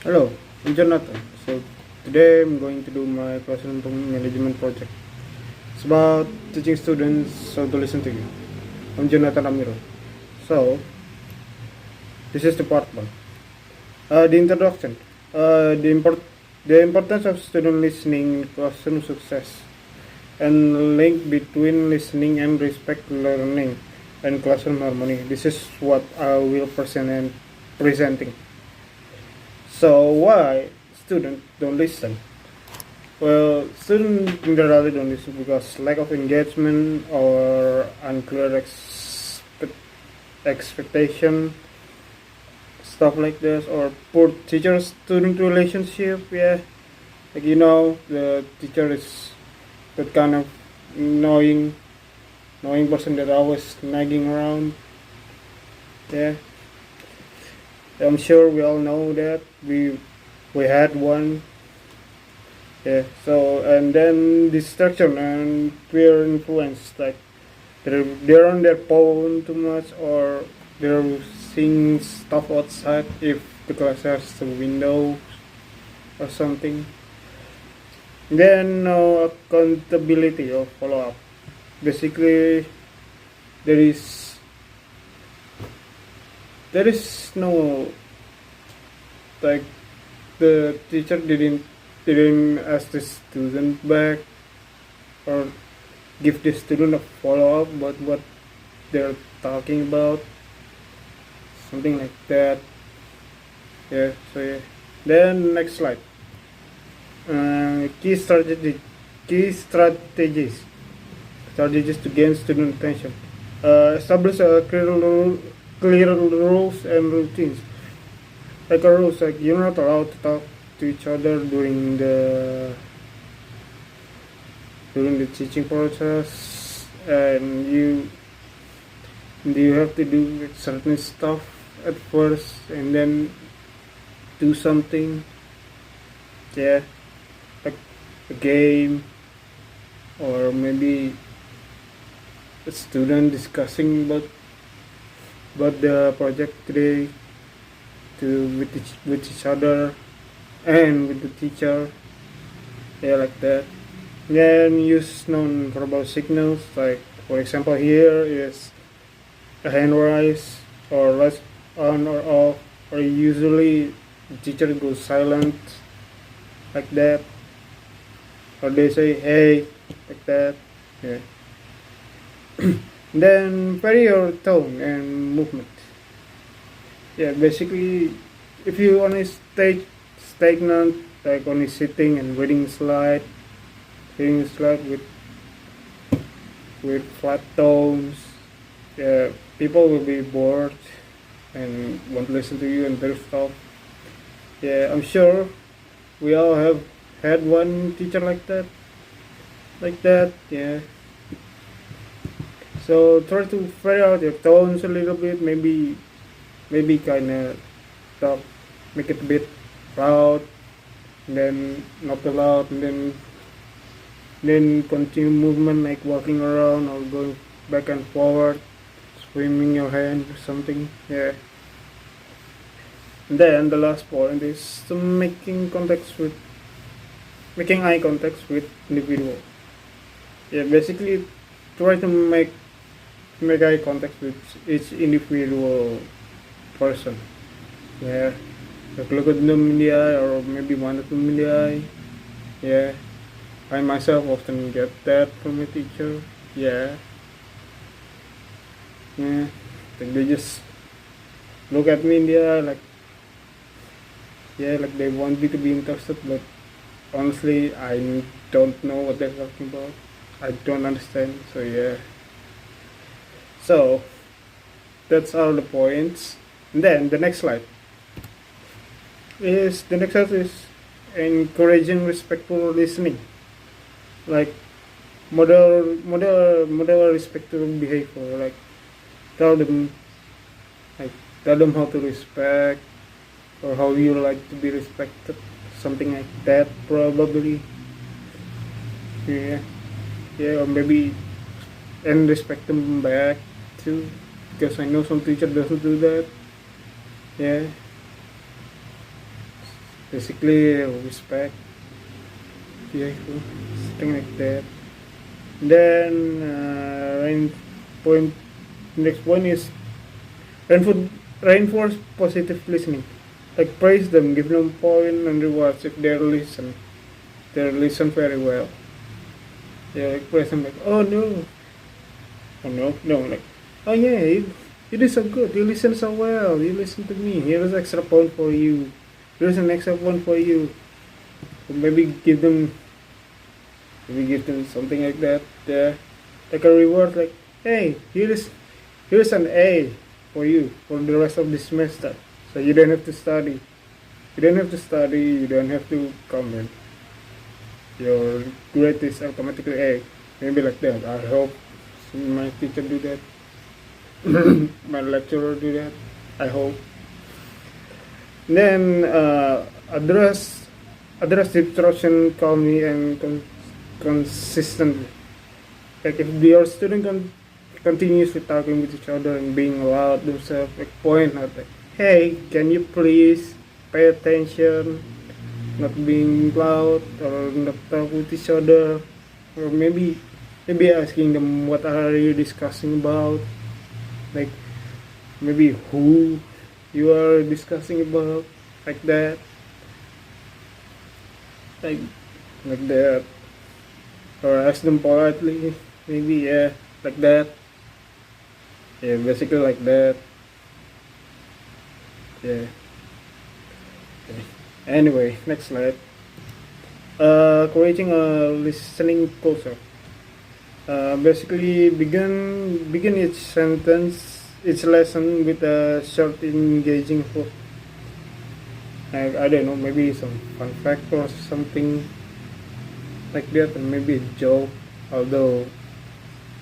Hello, I'm Jonathan. So today I'm going to do my classroom management project. It's about teaching students how to listen to you. I'm Jonathan Amiro. So this is the part one. The introduction. The importance of student listening in classroom success and link between listening and respect learning and classroom harmony. This is what I will present and presenting. So why students don't listen? Well, students generally don't listen because lack of engagement or unclear expectation, stuff like this, or poor teacher-student relationship. Yeah, like the teacher is that kind of annoying, annoying person that always nagging around. Yeah, I'm sure we all know that we had one. Yeah, so and then distraction and peer influence, like they're on their phone too much, or they're seeing stuff outside if the class has a window or something. Then no accountability or follow up. Basically, there is there is no, like, the teacher didn't ask the student back or give the student a follow up about what they're talking about, something like that. Yeah, so yeah. Then next slide. Key strategies to gain student attention. Establish a clear rules and routines. Like a rules, like you're not allowed to talk to each other during the teaching process, and you have to do certain stuff at first and then do something. Yeah, like a game, or maybe a student discussing about the project today with each other and with the teacher. Yeah, like that. Then use non-verbal signals, like for example here is a hand rise or lights on or off, or usually the teacher goes silent, like that, or they say hey, like that. Yeah. Then vary your tone and movement. Yeah, basically, if you only stay stagnant, like only sitting and reading slide with flat tones, yeah, people will be bored and won't listen to you and their stuff. Yeah, I'm sure we all have had one teacher like that, Yeah. So try to vary out your tones a little bit, maybe kind of talk, make it a bit loud, and then not too loud, and then continue movement like walking around or going back and forward, swimming your hand or something. Yeah. And then the last point is to making eye contact with individual. Yeah, basically try to make eye contact with each individual person. Yeah, like look at them in the eye, or maybe one of them in the eye. Yeah, I myself often get that from a teacher. Yeah, yeah. Like they just look at me in the eye, like, yeah, like they want me to be interested, but honestly, I don't know what they're talking about. I don't understand. So yeah. So that's all the points. And then the next slide is encouraging respectful listening, like model respectful behavior, like tell them like tell them how to respect, or how you like to be respected, something like that, probably. Yeah, yeah, or maybe, and respect them back too, because I know some teacher doesn't do that. Yeah, basically respect, yeah, something like that. Then point next point is reinforce, reinforce positive listening, like praise them, give them point and rewards if they listen very well. Yeah, like praise them like, oh no, like, oh yeah, you did so good, you listen so well, you listen to me, here's extra point for you, here's an extra point for you. Or maybe give them something like that, yeah, like a reward, like, hey, here's an A for you for the rest of the semester, so you don't have to study, you don't have to comment, your grade is automatically A, maybe like that. I hope my teacher do that. My lecturer do that, I hope. Then address disruption calmly and consistently. Like if your student continuously talking with each other and being loud themselves, like point out like, hey, can you please pay attention, not being loud or not talk with each other, or maybe asking them what are you discussing about, like maybe who you are discussing about, like that, like like that, or ask them politely, maybe, yeah, like that, yeah, basically like that, yeah. Okay. Anyway, next slide. Creating a listening culture. Basically, begin each sentence, each lesson with a short, engaging hook. Like, I don't know, maybe some fun fact or something like that, and maybe a joke. Although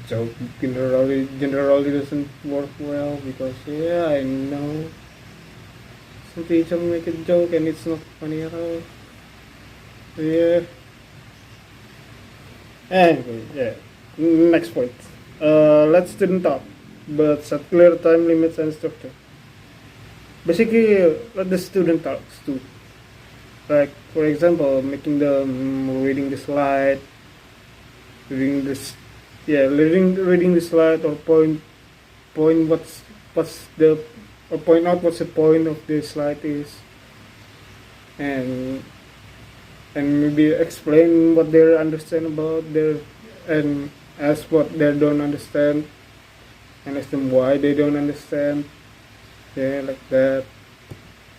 joke generally doesn't work well because, yeah, I know some teacher make a joke and it's not funny at all. Yeah. Anyway, yeah. Next point. Let student talk, but set clear time limits and structure. Basically, let the student talks too. Like, for example, making them reading the slide, reading this, yeah, reading the slide, or point what's the, or point out what's the point of the slide is, and maybe explain what they understand about their, and ask what they don't understand, and ask them why they don't understand, yeah, like that.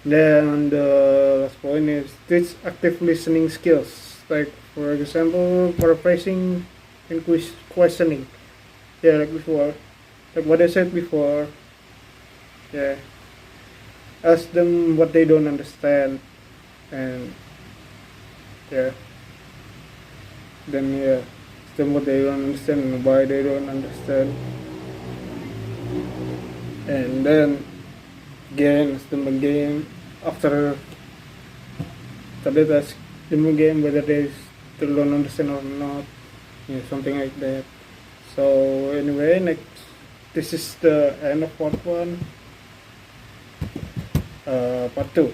Then the last point is teach active listening skills, like for example paraphrasing and questioning, yeah, like before, like what I said before, yeah, ask them what they don't understand, and yeah, then yeah, ask them what they don't understand and why they don't understand, and then again ask them again after that, ask them again whether they still don't understand or not, yeah, something like that. So anyway, next, this is the end of part 1. Part 2,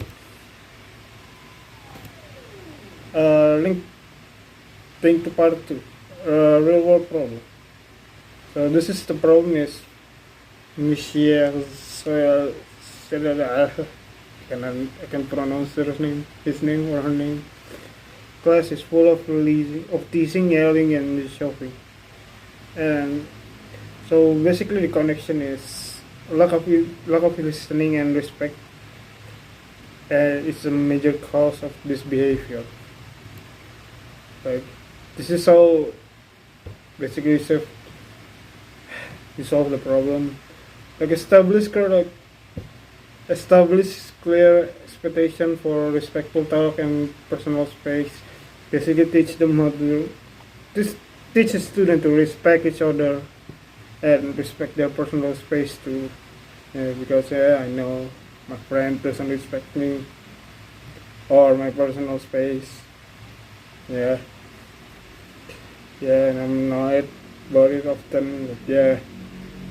link to part 2, real world problem. So this is the problem is Michel I can pronounce his name or her name. Class is full of teasing, yelling, and shoving. And so basically, the connection is lack of listening and respect. It's a major cause of this behavior. Like, this is how basically you solve the problem. Like establish clear expectation for respectful talk and personal space. Basically, teach a student to respect each other and respect their personal space too. Because, yeah, I know my friend doesn't respect me or my personal space. Yeah, and I'm annoyed about it often. But yeah,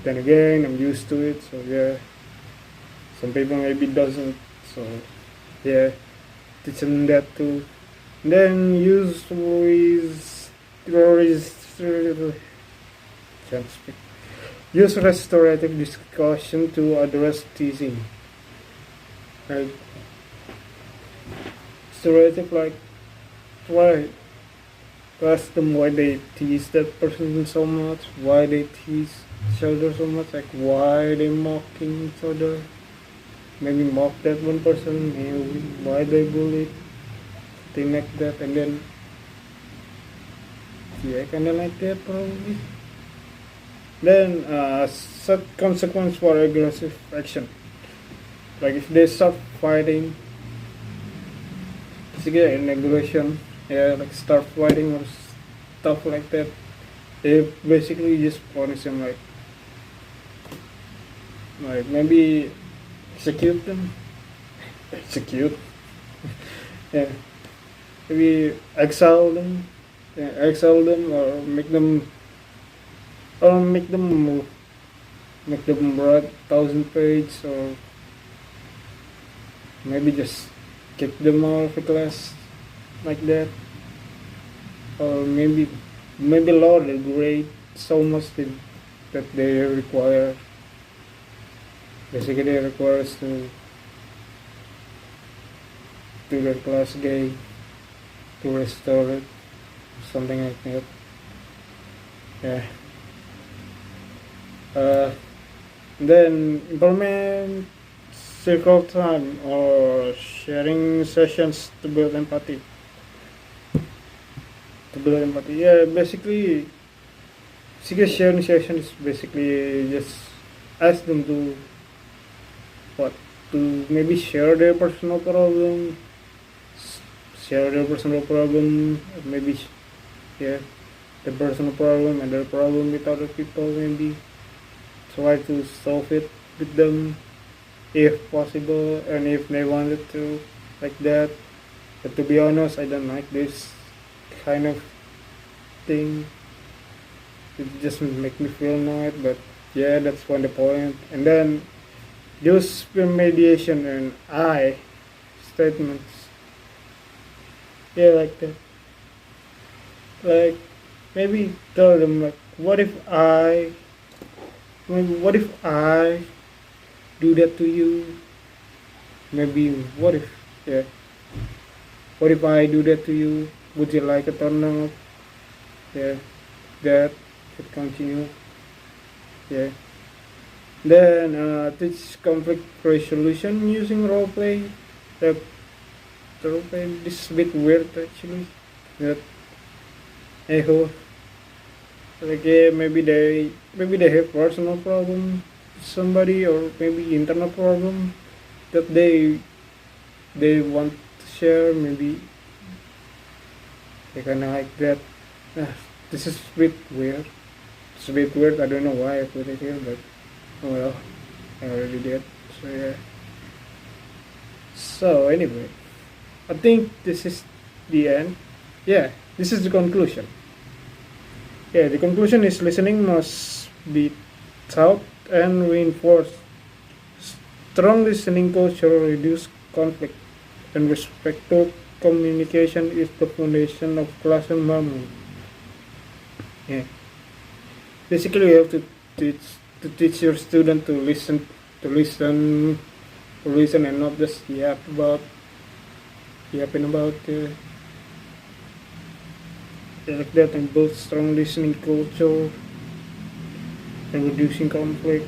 then again, I'm used to it. So yeah. Some people maybe doesn't, so yeah. teach them that too. Then can't speak. Use restorative discussion to address teasing. Like restorative, like why ask them why they tease that person so much, why they tease each other so much, like why they mocking each other. Maybe mock that one person, maybe why they bully, thing like that, and then yeah, kinda like that probably. Then set consequence for aggressive action. Like if they start fighting, basically an aggression, yeah, like start fighting or stuff like that. They basically just punish them, like maybe execute them, execute, yeah, maybe exile them, yeah, exile them or make them write 1,000 pages, or maybe just kick them out of the class like that, or maybe lower the grade so much that they require. Basically, they require us to do their class day, to restore it, something like that. Yeah. Then implement circle time or sharing sessions to build empathy. Yeah, basically sharing session is basically just ask them to maybe share their personal problem, maybe yeah, the personal problem and their problem with other people, maybe try to solve it with them if possible, and if they wanted to, like that. But to be honest, I don't like this kind of thing. It just make me feel annoyed, but yeah, that's one the point. And then use mediation and I statements. Yeah, like that. Like maybe tell them like, what if I do that to you? Maybe what if, yeah, what if I do that to you? Would you like it or not? Yeah, that should continue. Yeah. Then teach conflict resolution using roleplay. The roleplay this is a bit weird actually. That echo. Like yeah, maybe they have personal problem with somebody, or maybe internal problem that they want to share. Maybe they kinda like that. This is a bit weird. It's a bit weird. I don't know why I put it here, but oh well, I already did. So yeah. So anyway, I think this is the end. Yeah, this is the conclusion. Yeah, the conclusion is listening must be taught and reinforced. Strong listening culture reduce conflict, and respectful communication is the foundation of classroom harmony. Yeah. Basically, you have to teach your student to listen, and not just yapping about like that, and build strong listening culture and reducing conflict,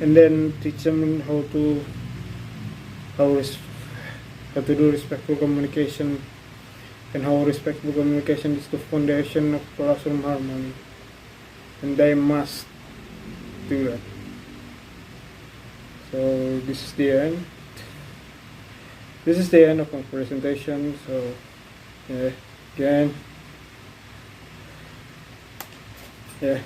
and then teach them how to do respectful communication, and how respectful communication is the foundation of classroom harmony, and they must do that. So this is the end. This is the end of my presentation. So yeah, again, yeah.